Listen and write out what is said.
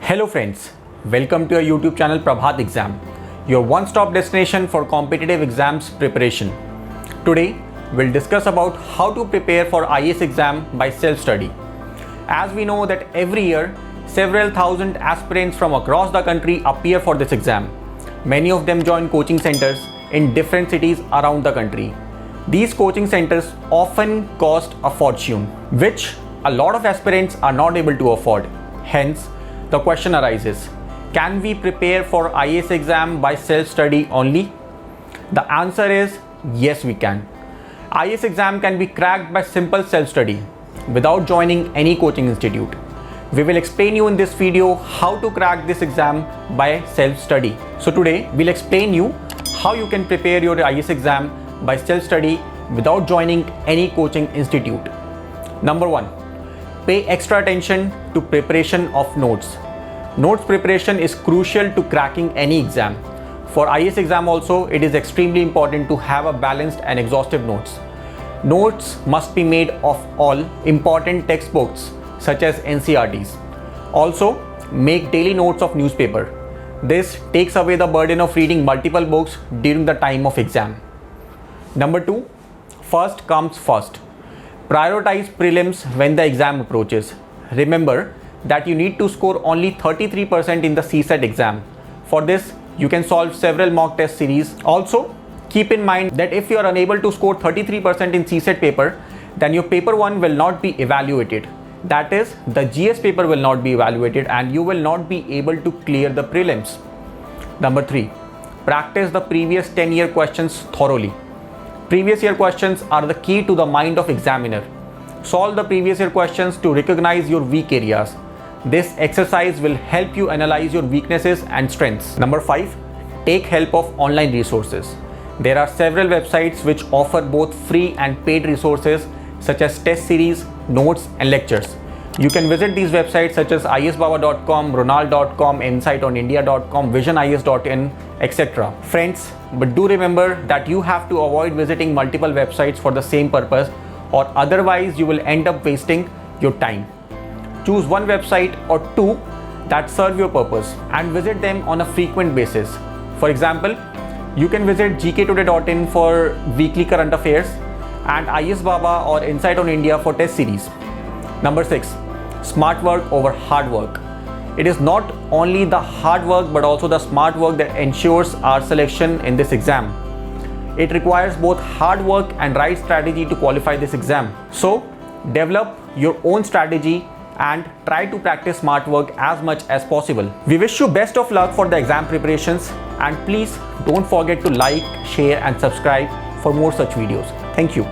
Hello friends, welcome to your YouTube channel Prabhat Exam, your one-stop destination for competitive exams preparation. Today, we'll discuss about how to prepare for IAS exam by self-study. As we know that every year, several thousand aspirants from across the country appear for this exam. Many of them join coaching centers in different cities around the country. These coaching centers often cost a fortune, which a lot of aspirants are not able to afford. Hence, the question arises, can we prepare for IAS exam by self-study only? The answer is yes, we can. IAS exam can be cracked by simple self-study without joining any coaching institute. We will explain you in this video how to crack this exam by self-study. So today we'll explain you how you can prepare your IAS exam by self-study without joining any coaching institute. Number 1. Pay extra attention to preparation of notes. Notes preparation is crucial to cracking any exam. For IAS exam also, it is extremely important to have a balanced and exhaustive notes. Notes must be made of all important textbooks such as NCERTs. Also, make daily notes of newspaper. This takes away the burden of reading multiple books during the time of exam. Number 2. First comes first. Prioritize prelims when the exam approaches. Remember that you need to score only 33% in the CSET exam. For this, you can solve several mock test series. Also, keep in mind that if you are unable to score 33% in CSET paper, then your paper 1 will not be evaluated. That is, the GS paper will not be evaluated and you will not be able to clear the prelims. Number 3. Practice the previous 10-year questions thoroughly. Previous year questions are the key to the mind of examiner. Solve the previous year questions to recognize your weak areas. This exercise will help you analyze your weaknesses and strengths. Number 5. Take help of online resources. There are several websites which offer both free and paid resources such as test series, notes and lectures. You can visit these websites such as isbaba.com, ronald.com, insightonindia.com, visionis.in, etc. Friends, but do remember that you have to avoid visiting multiple websites for the same purpose, or otherwise you will end up wasting your time. Choose one website or two that serve your purpose and visit them on a frequent basis. For example, you can visit gktoday.in for weekly current affairs and ISBaba or Insight on India for test series. Number 6. Smart work over hard work. It is not only the hard work but also the smart work that ensures our selection in this exam. It requires both hard work and right strategy to qualify this exam. So, develop your own strategy and try to practice smart work as much as possible. We wish you best of luck for the exam preparations, and please don't forget to like, share and subscribe for more such videos. Thank you.